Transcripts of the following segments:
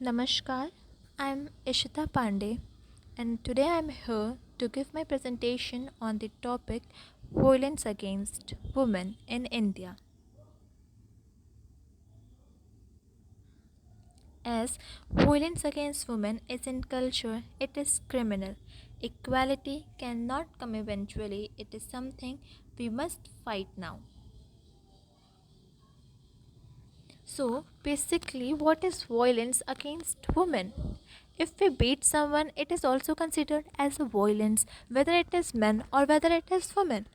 Namaskar, I'm Ishita Pandey, and today I'm here to give my presentation on the topic violence against women in India. As violence against women is in culture, it is criminal. Equality cannot come eventually, it is something we must fight now. So, basically, what is violence against women? If we beat someone, it is also considered as a violence, whether it is men or whether it is women.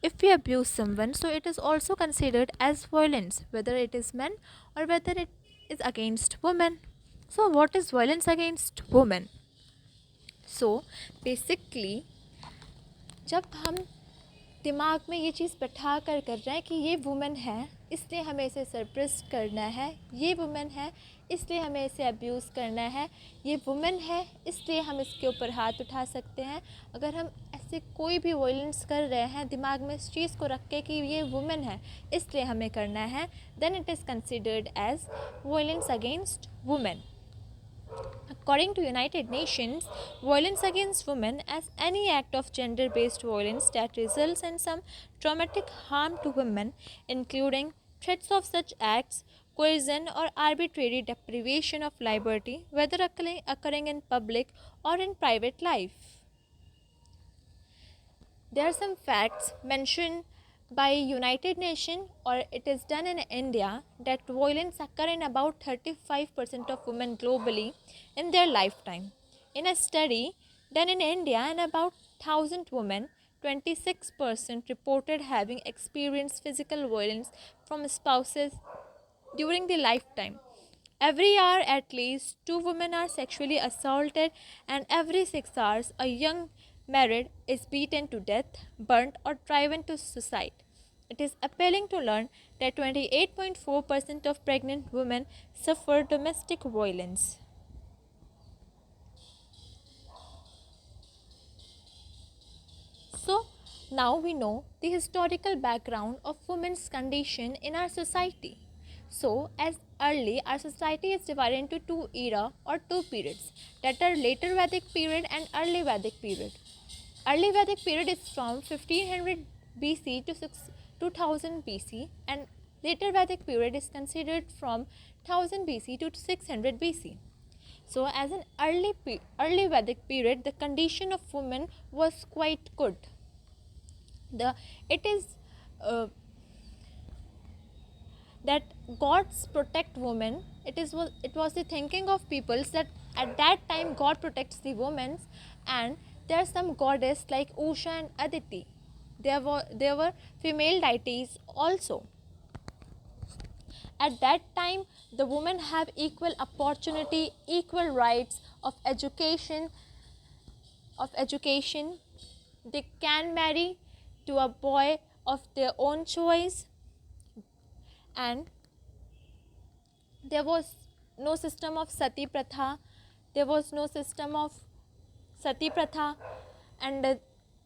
If we abuse someone, so it is also considered as violence, whether it is men or whether it is against women. So, what is violence against women? So, basically, जब हम दिमाग में ये चीज़ बैठा कर रहे हैं कि ये वुमेन है इसलिए हमें इसे सरप्रेस करना है, ये वुमेन है इसलिए हमें इसे अब्यूज़ करना है, ये वुमेन है इसलिए हम इसके ऊपर हाथ उठा सकते हैं। अगर हम ऐसे कोई भी वॉयलेंस कर रहे हैं दिमाग में इस चीज़ को रख के कि ये वुमेन है इसलिए हमें करना है, then it is considered as violence against women. According to United Nations, violence against women as any act of gender-based violence that results in some traumatic harm to women, including threats of such acts, coercion or arbitrary deprivation of liberty, whether occurring in public or in private life. There are some facts mentioned by United Nations or it is done in India that violence occur in about 35% of women globally in their lifetime. In a study done in India in about 1000 women, 26% reported having experienced physical violence from spouses during their lifetime. Every hour at least 2 women are sexually assaulted and every 6 hours a young married is beaten to death, burnt or driven to suicide. It is appalling to learn that 28.4% of pregnant women suffer domestic violence. So, now we know the historical background of women's condition in our society. So, as early, our society is divided into two era or two periods, that are later Vedic period and early Vedic period. Early Vedic period is from 1500 BC to 2000 BC, and later Vedic period is considered from 1000 BC to 600 BC. So, as an early Vedic period, the condition of women was quite good. It is that gods protect women. It was the thinking of peoples that at that time God protects the women, and there are some goddess like Usha and Aditi. There were female deities also. At that time, the women have equal opportunity, equal rights of education. They can marry to a boy of their own choice, and there was no system of sati pratha. There was no system of sati pratha and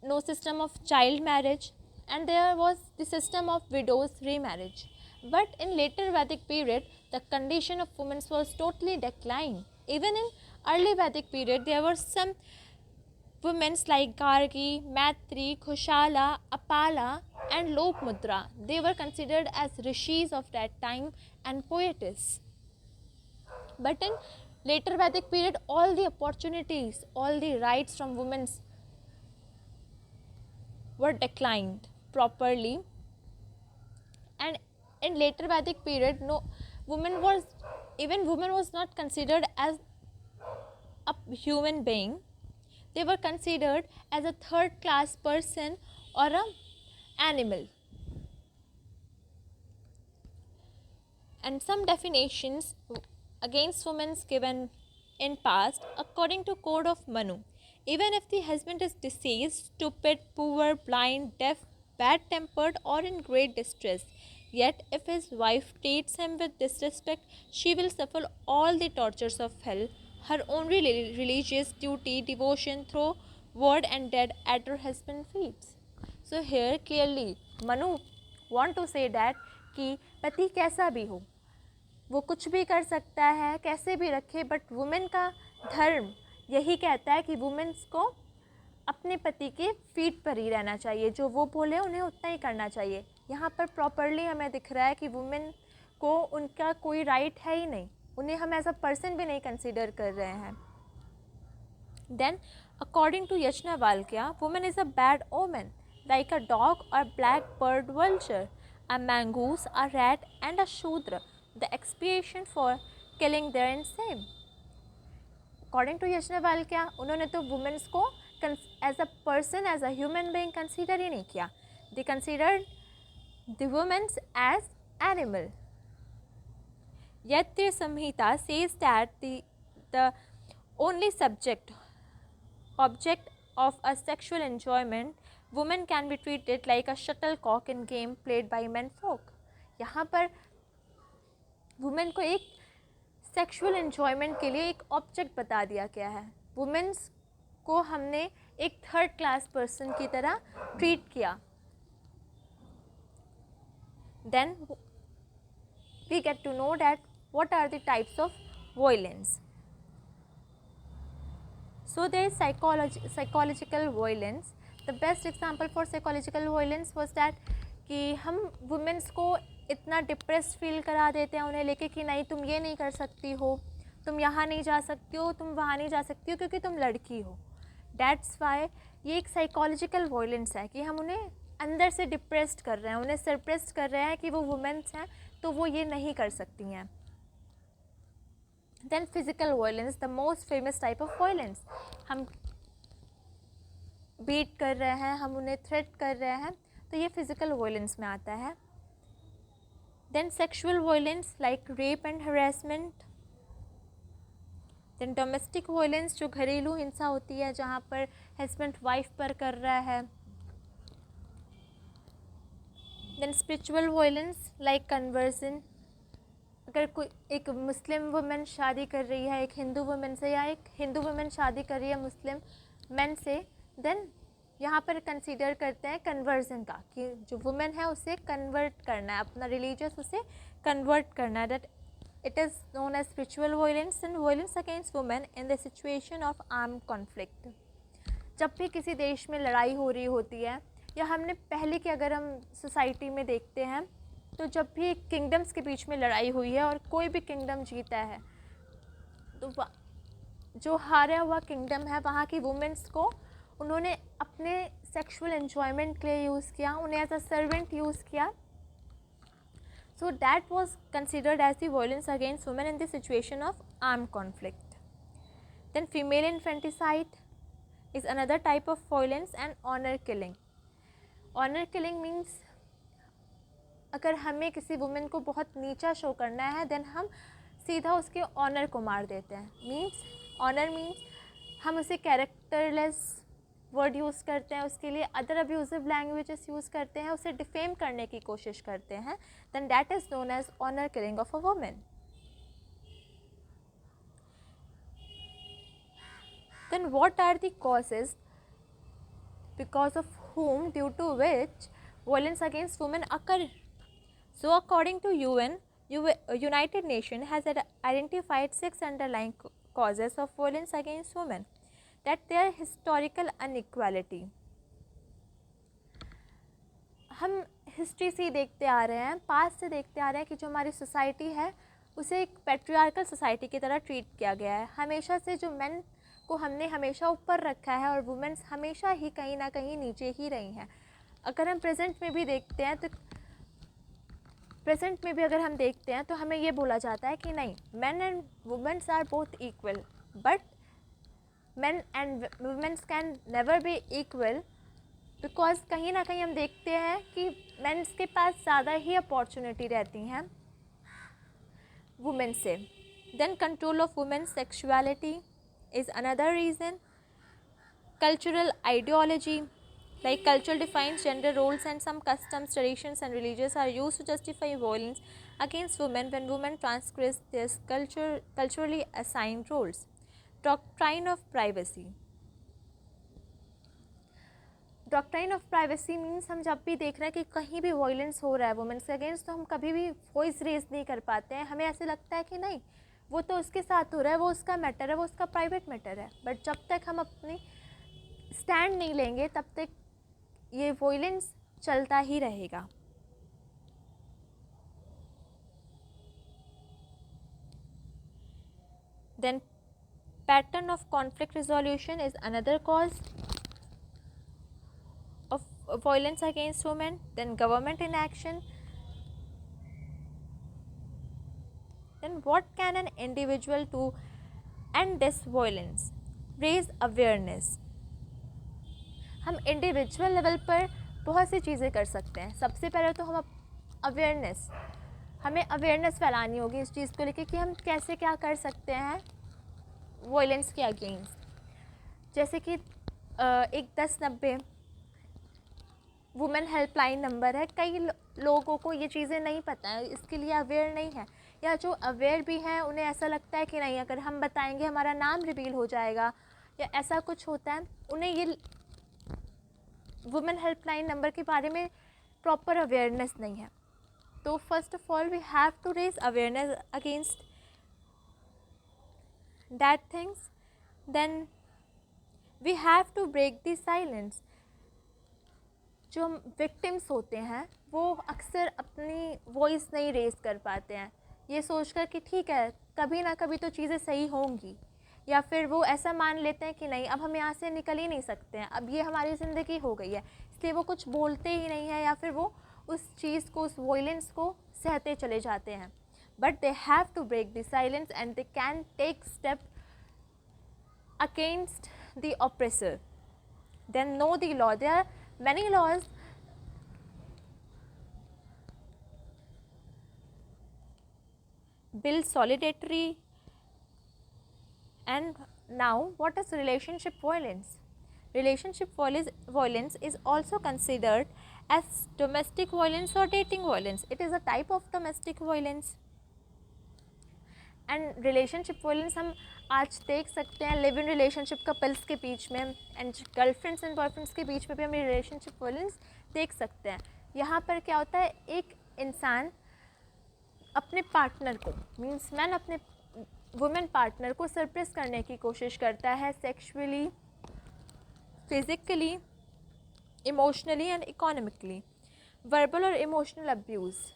no system of child marriage, and there was the system of widows remarriage. But in later Vedic period, the condition of women was totally declined. Even in early Vedic period, there were some women like Gargi, Matri, Khushala, Apala, and Lopmudra. They were considered as rishis of that time and poetess. But in later Vedic period, all the opportunities, all the rights from women were declined properly. And in later Vedic period, no woman was not considered as a human being. They were considered as a third class person or an animal. And some definitions against women given in past according to Code of Manu. Even if the husband is deceased, stupid, poor, blind, deaf, bad-tempered or in great distress, yet if his wife treats him with disrespect, she will suffer all the tortures of hell. Her only religious duty, devotion through word and deed at her husband's feet. So here clearly Manu want to say that कि पति कैसा भी हो, वो कुछ भी कर सकता है, कैसे भी रखे, बट वुमेन का धर्म यही कहता है कि वुमेन्स को अपने पति के फीट पर ही रहना चाहिए, जो वो बोले उन्हें उतना ही करना चाहिए। यहाँ पर प्रॉपरली हमें दिख रहा है कि वुमेन को उनका कोई राइट है ही नहीं, उन्हें हम एज अ पर्सन भी नहीं कंसीडर कर रहे हैं। Then according to Yajnavalkya, women is a bad omen like a dog or black-bird vulture, a mongoose, a rat, and a shudra, the expiation for killing their same. According to Yajnavalkya, उन्होंने तो womens को as a person, as a human being consider ही नहीं किया। They considered the womens as animal. Yajna Samhita says that the only object of a sexual enjoyment, women can be treated like a shuttlecock in game played by menfolk. यहाँ पर women को एक sexual enjoyment के लिए एक object बता दिया गया है। वुमेन्स को हमने एक थर्ड क्लास पर्सन की तरह ट्रीट किया। Then we get to know that what are the types of violence. So there is psychological violence. The best example for psychological violence was that कि हम वुमेन्स को इतना डिप्रेस फील करा देते हैं उन्हें लेके कि नहीं तुम ये नहीं कर सकती हो, तुम यहाँ नहीं जा सकती हो, तुम वहाँ नहीं जा सकती हो क्योंकि तुम लड़की हो। That's why ये एक साइकोलॉजिकल वायलेंस है कि हम उन्हें अंदर से डिप्रेस्ड कर रहे हैं, उन्हें सरप्रेस्ड कर रहे हैं कि वो वुमेन्स हैं तो वो ये नहीं कर सकती हैं। Then physical violence, the most famous type of violence. हम बीट कर रहे हैं, हम उन्हें थ्रेट कर रहे हैं, तो ये फिजिकल वायलेंस में आता है। Then sexual violence like rape and harassment. Then domestic violence, जो घरेलू हिंसा होती है जहाँ पर हस्बैंड वाइफ पर कर रहा है। Then spiritual violence like conversion, अगर कोई एक मुस्लिम वुमेन शादी कर रही है एक हिंदू वुमेन से, या एक हिंदू वुमेन शादी कर रही है मुस्लिम मैन से, देन यहाँ पर कंसीडर करते हैं कन्वर्जन का, कि जो वुमेन है उसे कन्वर्ट करना है, अपना रिलीजियस उसे कन्वर्ट करना है। That it is known as spiritual violence and violence against women in the situation of arm conflict. जब भी किसी देश में लड़ाई हो रही होती है, या हमने पहले की अगर हम सोसाइटी में देखते हैं तो जब भी किंगडम्स के बीच में लड़ाई हुई है और कोई भी किंगडम जीता है तो जो हारा हुआ किंगडम है वहाँ की वुमेन्स को उन्होंने अपने सेक्सुअल एन्जॉयमेंट के लिए यूज़ किया, उन्हें एज अ सर्वेंट यूज़ किया। So that was considered as the violence against women in the situation of armed conflict. Then female infanticide is another type of violence and honor killing. Honor killing means अगर हमें किसी women को बहुत नीचा show करना है then हम सीधा उसके ऑनर को मार देते हैं। मीन्स ऑनर मीन्स हम उसे कैरेक्टरलेस वर्ड यूज़ करते हैं, उसके लिए अदर अब्यूजिव लैंग्वेजेस यूज़ करते हैं, उसे डिफेम करने की कोशिश करते हैं, then that is known as honour killing of a women. Then what are the causes because of whom, due to which violence against women occur? So according to UN, United Nations has identified 6 underlying causes of violence against women. That they are historical inequality. हम history से देखते आ रहे हैं, past से देखते आ रहे हैं कि जो हमारी सोसाइटी है उसे एक पैट्रियार्कल सोसाइटी की तरह ट्रीट किया गया है। हमेशा से जो मेन को हमने हमेशा ऊपर रखा है और वुमेन्स हमेशा ही कहीं ना कहीं नीचे ही रही हैं। अगर हम प्रेजेंट में भी देखते हैं तो अगर हम देखते हैं तो हमें ये बोला जाता है कि नहीं, men and womens are both equal, but men and womens can never be equal, because कहीं ना कहीं हम देखते हैं कि मेन्स के पास ज़्यादा ही अपॉर्चुनिटी रहती हैं वुमेन से। Then control of womens sexuality is another reason. Cultural ideology, like culture defines gender roles and some customs, traditions and religions are used to justify violence against women when women transgress their culturally assigned roles. Doctrine of privacy. Doctrine of privacy means हम जब भी देख रहे हैं कि कहीं भी violence हो रहा है वुमेन्स के अगेंस्ट, तो हम कभी भी वॉइस रेज नहीं कर पाते हैं। हमें ऐसे लगता है कि नहीं, वो तो उसके साथ हो रहा है, वो उसका मैटर है, वो उसका प्राइवेट मैटर है। बट जब तक हम अपनी स्टैंड नहीं लेंगे तब तक ये वायलेंस चलता ही रहेगा। Then pattern of conflict resolution is another cause of violence against women. Then government inaction. Then what can an individual do end this violence? Raise awareness. हम इंडिविजुअल लेवल पर बहुत सी चीज़ें कर सकते हैं। सबसे पहले तो हम हमें अवेयरनेस फैलानी होगी इस चीज़ को लेकर कि हम कैसे क्या कर सकते हैं वायलेंस के अगेंस्ट। जैसे कि एक 1090 वुमेन हेल्पलाइन नंबर है। कई लोगों को ये चीज़ें नहीं पता है, इसके लिए अवेयर नहीं है, या जो अवेयर भी हैं उन्हें ऐसा लगता है कि नहीं, अगर हम बताएंगे हमारा नाम रिवील हो जाएगा या ऐसा कुछ होता है। उन्हें ये वुमेन हेल्पलाइन नंबर के बारे में प्रॉपर अवेयरनेस नहीं है। तो first of all we have to raise awareness against that things. Then we have to break the silence. जो विक्टिम्स होते हैं वो अक्सर अपनी वॉइस नहीं रेज कर पाते हैं, ये सोचकर कि ठीक है कभी ना कभी तो चीज़ें सही होंगी, या फिर वो ऐसा मान लेते हैं कि नहीं अब हम यहाँ से निकल ही नहीं सकते हैं, अब ये हमारी ज़िंदगी हो गई है, इसलिए वो कुछ बोलते ही नहीं है, या फिर वो उस चीज़ को, उस वॉयलेंस को सहते चले जाते हैं। But they have to break the silence and they can take step against the oppressor. Then know the law. There are many laws build solidarity. And now what is relationship violence? Relationship violence is also considered as domestic violence or dating violence. It is a type of domestic violence. And relationship violence हम आज देख सकते हैं live in relationship couples के बीच में, and girlfriends and boyfriends के बीच में भी हम रिलेशनशिप वायलेंस देख सकते हैं। यहाँ पर क्या होता है, एक इंसान अपने पार्टनर को, मीन्स मैन अपने वुमेन पार्टनर को सरप्रेस करने की कोशिश करता है sexually, physically, emotionally and economically. Verbal और emotional abuse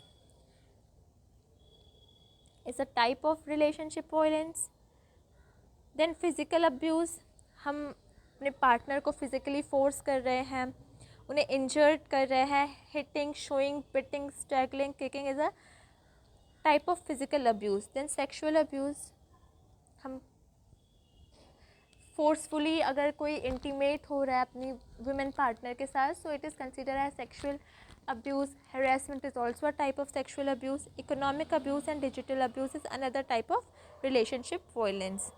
is a type of relationship violence. Then physical abuse, हम अपने पार्टनर को फिज़िकली फोर्स कर रहे हैं, उन्हें इंजर्ड कर रहे हैं। Hitting, showing, beating, struggling, kicking is a type of physical abuse. Then sexual abuse, हम फोर्सफुली अगर कोई इंटीमेट हो रहा है अपनी वुमेन पार्टनर के साथ, so it is consider as sexual abuse. Harassment is also a type of sexual abuse. Economic abuse and digital abuse is another type of relationship violence.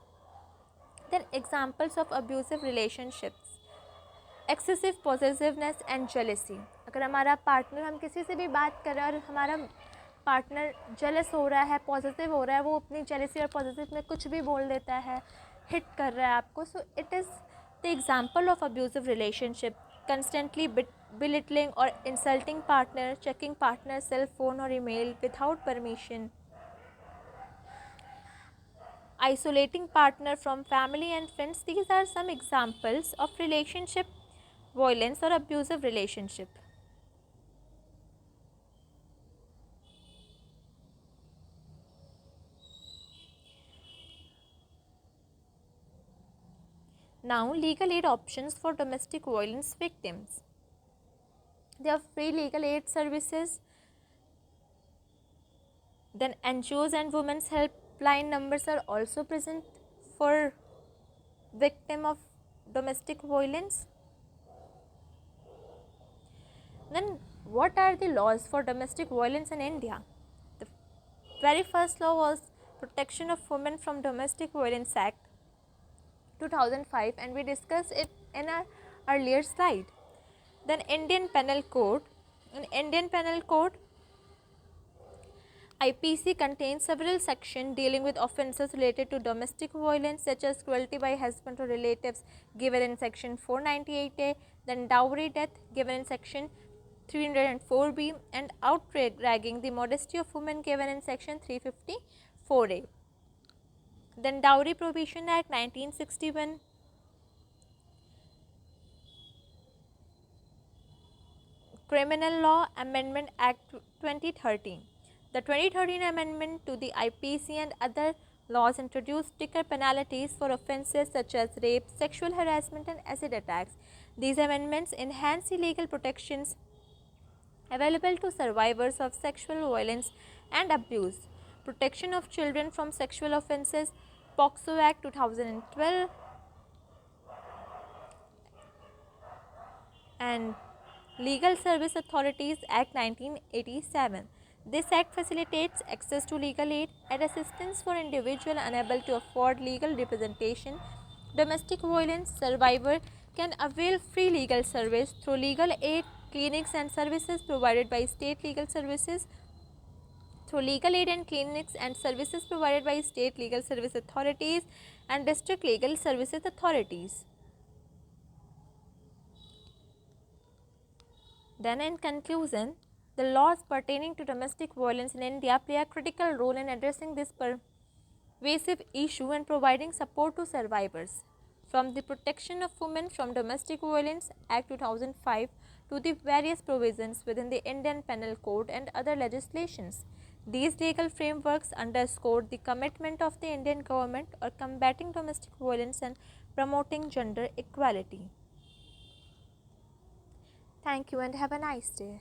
Then examples of abusive relationships: excessive possessiveness and jealousy. अगर हमारा partner, हम किसी से भी बात कर रहे हैं और हमारा पार्टनर जेलस हो रहा है, पॉजिटिव हो रहा है, वो अपनी जेलसी और पॉजिटिव में कुछ भी बोल देता है, हिट कर रहा है आपको, सो it is the example of abusive relationship. Constantly belittling or insulting partner, checking partner's cell phone or email without permission, isolating partner from family and friends. These are some examples of relationship violence or abusive relationship. Now, legal aid options for domestic violence victims. There are free legal aid services. Then NGOs and women's helpline numbers are also present for victim of domestic violence. Then what are the laws for domestic violence in India? The very first law was Protection of Women from Domestic Violence Act 2005, and we discussed it in our earlier slide. Then Indian Penal Code. In Indian Penal Code, IPC contains several sections dealing with offences related to domestic violence, such as cruelty by husband or relatives, given in section 498A, then dowry death given in section 304b, and outragging the modesty of women given in section 354a. Then Dowry Prohibition Act 1961, Criminal Law Amendment Act 2013. The 2013 amendment to the IPC and other laws introduced stricter penalties for offences such as rape, sexual harassment and acid attacks. These amendments enhance the legal protections available to survivors of sexual violence and abuse. Protection of children from sexual offences, POCSO Act 2012, and Legal Service Authorities Act 1987. This act facilitates access to legal aid and assistance for individuals unable to afford legal representation. Domestic violence survivor can avail free legal service through legal aid clinics and services provided by state legal services through legal aid and clinics and services provided by state legal service authorities and district legal services authorities. Then, in conclusion, the laws pertaining to domestic violence in India play a critical role in addressing this pervasive issue and providing support to survivors. From the Protection of Women from Domestic Violence Act 2005 to the various provisions within the Indian Penal Code and other legislations, these legal frameworks underscore the commitment of the Indian government on combating domestic violence and promoting gender equality. Thank you and have a nice day.